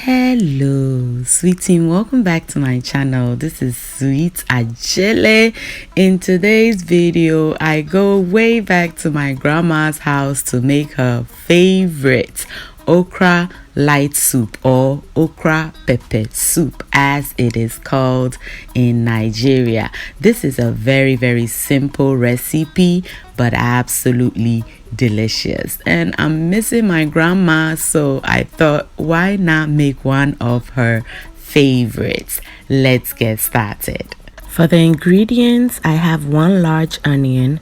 Hello sweet team, welcome back to my channel. This is Sweet Adjeley. In today's video I go way back to my grandma's house to make her favorite okra light soup, or okra pepper soup as it is called in Nigeria. This is a very simple recipe but absolutely delicious, and I'm missing my grandma, so I thought, why not make one of her favorites? Let's get started. For the ingredients, I have 1 large onion,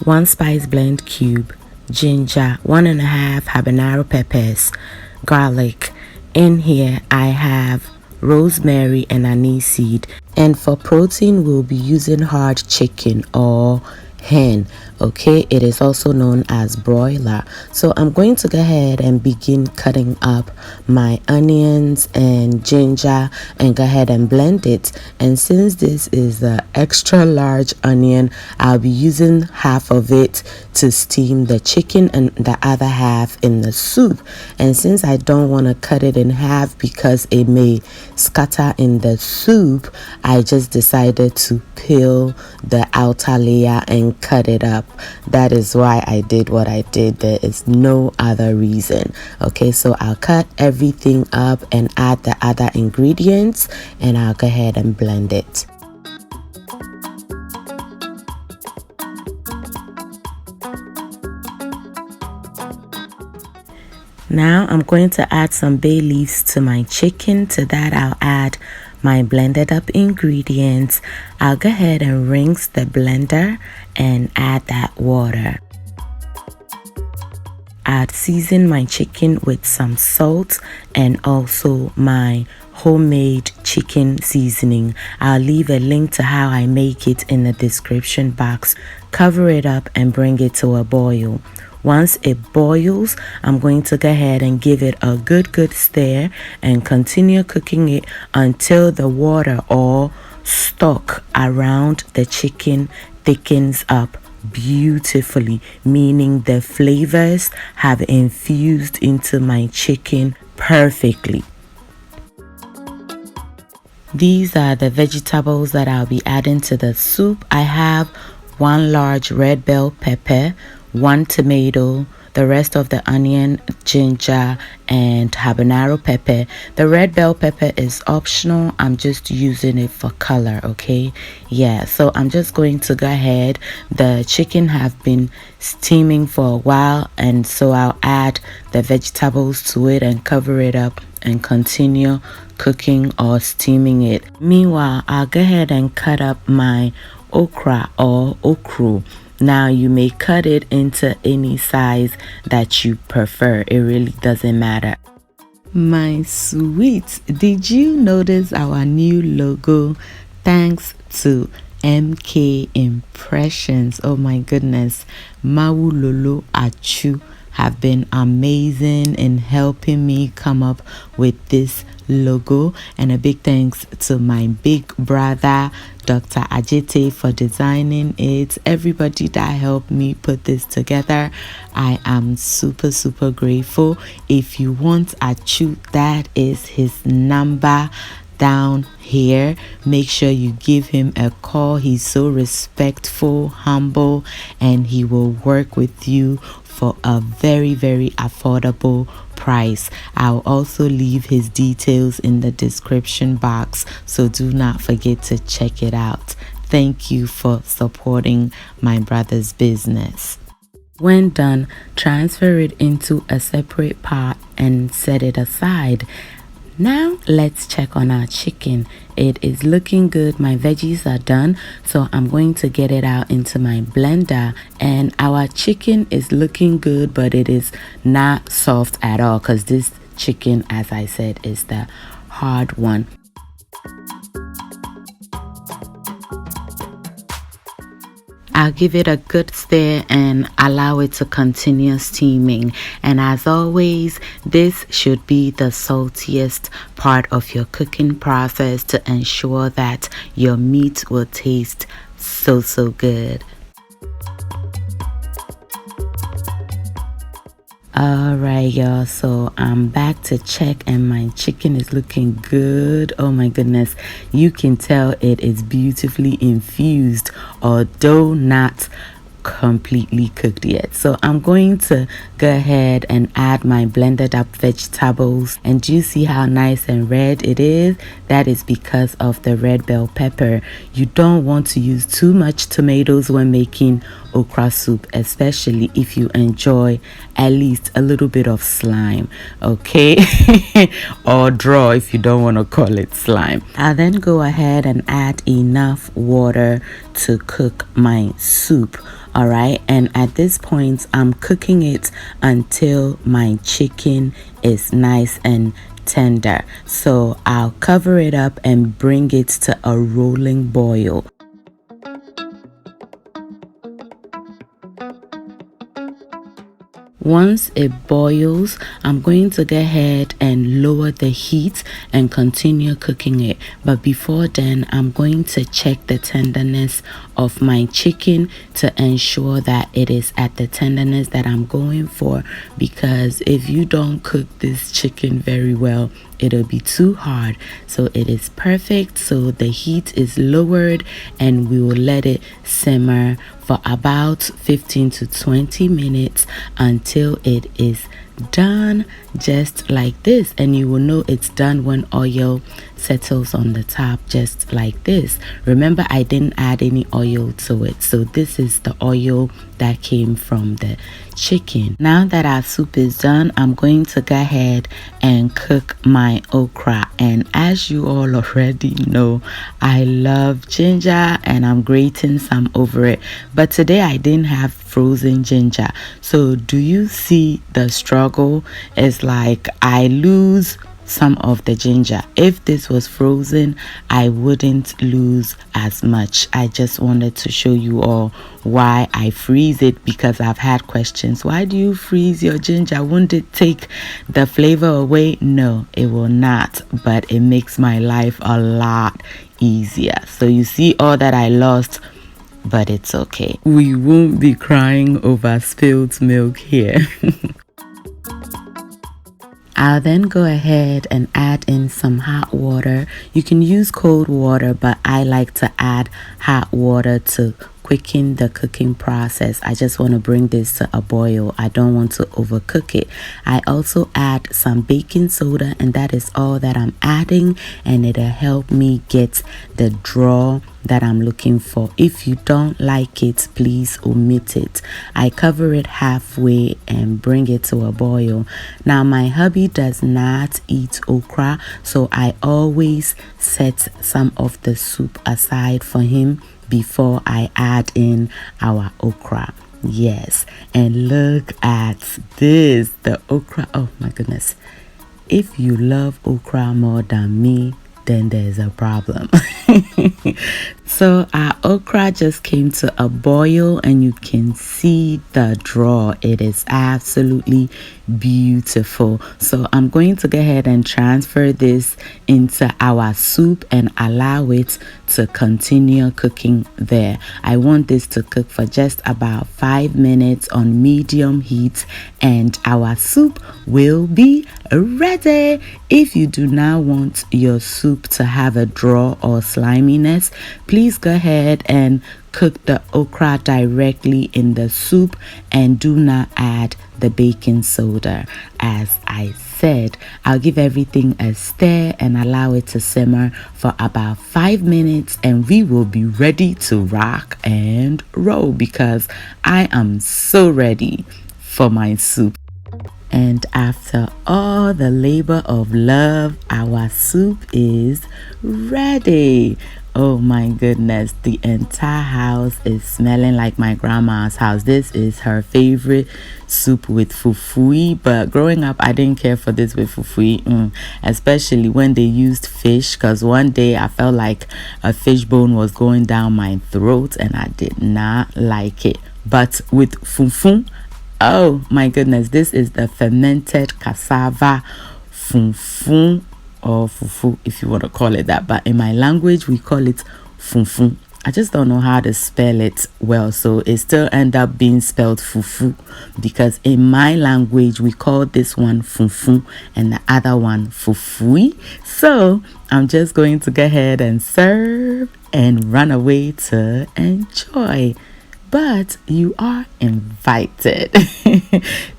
1 spice blend cube, ginger, 1.5 habanero peppers, garlic. In here I have rosemary and aniseed, and for protein we'll be using hard chicken or hen. Okay, it is also known as broiler. So I'm going to go ahead and begin cutting up my onions and ginger and go ahead and blend it. And since this is the extra large onion, I'll be using half of it to steam the chicken and the other half in the soup. And since I don't want to cut it in half because it may scatter in the soup, I just decided to peel the outer layer and cut it up. That is why I did what I did. There is no other reason. Okay, so I'll cut everything up and add the other ingredients, and I'll go ahead and blend it. Now I'm going to add some bay leaves to my chicken. To that I'll add my blended up ingredients. I'll go ahead and rinse the blender and add that water. I'll season my chicken with some salt and also my homemade chicken seasoning. I'll leave a link to how I make it in the description box. Cover it up and bring it to a boil. Once it boils, I'm going to go ahead and give it a good stir and continue cooking it until the water or stock around the chicken thickens up beautifully, meaning the flavors have infused into my chicken perfectly. These are the vegetables that I'll be adding to the soup. I have 1 large red bell pepper, 1 tomato, the rest of the onion, ginger, and habanero pepper. The red bell pepper is optional. I'm just using it for color, okay? Yeah, so I'm just going to go ahead. The chicken have been steaming for a while, and so I'll add the vegetables to it and cover it up and continue cooking or steaming it. Meanwhile, I'll go ahead and cut up my okra or okra. Now you may cut it into any size that you prefer. It really doesn't matter. My sweets, did you notice our new logo? Thanks to MK Impressions. Oh my goodness. Mawulolo Achu have been amazing in helping me come up with this logo, and a big thanks to my big brother Dr. Ajete for designing it. Everybody that helped me put this together, I am super grateful. If you want Achu, that is his number down here. Make sure you give him a call. He's so respectful, humble, and he will work with you for a very affordable price. I'll also leave his details in the description box, so do not forget to check it out. Thank you for supporting my brother's business. When done, transfer it into a separate pot and set it aside. Now let's check on our chicken. It is looking good. My veggies are done, so I'm going to get it out into my blender. And our chicken is looking good, but it is not soft at all, because this chicken, as I said, is the hard one. I'll give it a good stir and allow it to continue steaming. And as always, this should be the saltiest part of your cooking process to ensure that your meat will taste so good. All right, y'all, so I'm back to check and my chicken is looking good. Oh my goodness, you can tell it is beautifully infused, although not completely cooked yet. So I'm going to go ahead and add my blended up vegetables, and do you see how nice and red it is? That is because of the red bell pepper. You don't want to use too much tomatoes when making okra soup, especially if you enjoy at least a little bit of slime, okay? Or draw if you don't want to call it slime. I'll then go ahead and add enough water to cook my soup. All right, and at this point I'm cooking it until my chicken is nice and tender. So I'll cover it up and bring it to a rolling boil. Once it boils, I'm going to go ahead and lower the heat and continue cooking it. But before then, I'm going to check the tenderness of my chicken to ensure that it is at the tenderness that I'm going for. Because if you don't cook this chicken very well, it'll be too hard. So it is perfect. So the heat is lowered and we will let it simmer for about 15 to 20 minutes until it is done, just like this. And you will know it's done when oil settles on the top, just like this. Remember, I didn't add any oil to it, so this is the oil that came from the chicken. Now that our soup is done, I'm going to go ahead and cook my okra. And as you all already know, I love ginger and I'm grating some over it, but today I didn't have frozen ginger. So do you see the struggle? It's like I lose some of the ginger. If this was frozen, I wouldn't lose as much. I just wanted to show you all why I freeze it, because I've had questions. Why do you freeze your ginger? Won't it take the flavor away? No, it will not, but it makes my life a lot easier. So you see all that I lost, but it's okay. We won't be crying over spilled milk here. I'll then go ahead and add in some hot water. You can use cold water, but I like to add hot water to quicken the cooking process. I just want to bring this to a boil. I don't want to overcook it. I also add some baking soda, and that is all that I'm adding, and it'll help me get the draw that I'm looking for. If you don't like it, please omit it. I cover it halfway and bring it to a boil. Now my hubby does not eat okra, so I always set some of the soup aside for him before I add in our okra. Yes, and look at this, the okra. Oh my goodness, if you love okra more than me, then there's a problem. So our okra just came to a boil and you can see the draw. It is absolutely beautiful. So I'm going to go ahead and transfer this into our soup and allow it to continue cooking there. I want this to cook for just about 5 minutes on medium heat and our soup will be ready. If you do not want your soup to have a draw or sliminess, please go ahead and cook the okra directly in the soup and do not add the baking soda. As I said, I'll give everything a stir and allow it to simmer for about 5 minutes and we will be ready to rock and roll, because I am so ready for my soup. And after all the labor of love, our soup is ready. Oh my goodness, the entire house is smelling like my grandma's house. This is her favorite soup with fufui, but growing up I didn't care for this with fufui, especially when they used fish, because one day I felt like a fish bone was going down my throat and I did not like it. But with fufu, oh my goodness, this is the fermented cassava fufu, or fufu if you want to call it that, but in my language we call it fufu. I just don't know how to spell it well, so it still end up being spelled fufu, because in my language we call this one fufu and the other one fufui. So I'm just going to go ahead and serve and run away to enjoy. But you are invited.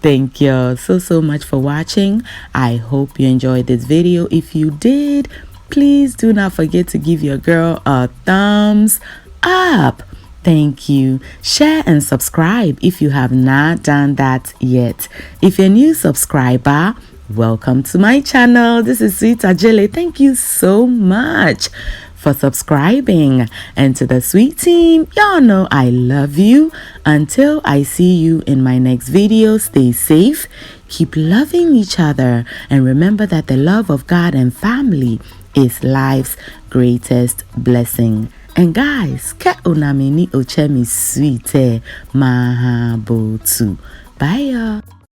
Thank you so much for watching. I hope you enjoyed this video. If you did, please do not forget to give your girl a thumbs up. Thank you. Share and subscribe if you have not done that yet. If you're a new subscriber, welcome to my channel. This is Sweet Adjeley. Thank you so much for subscribing. And to the sweet team, y'all know I love you. Until I see you in my next video, stay safe, keep loving each other, and remember that the love of God and family is life's greatest blessing. And guys, ke unamini ochemi sweet mahabotu. Bye y'all.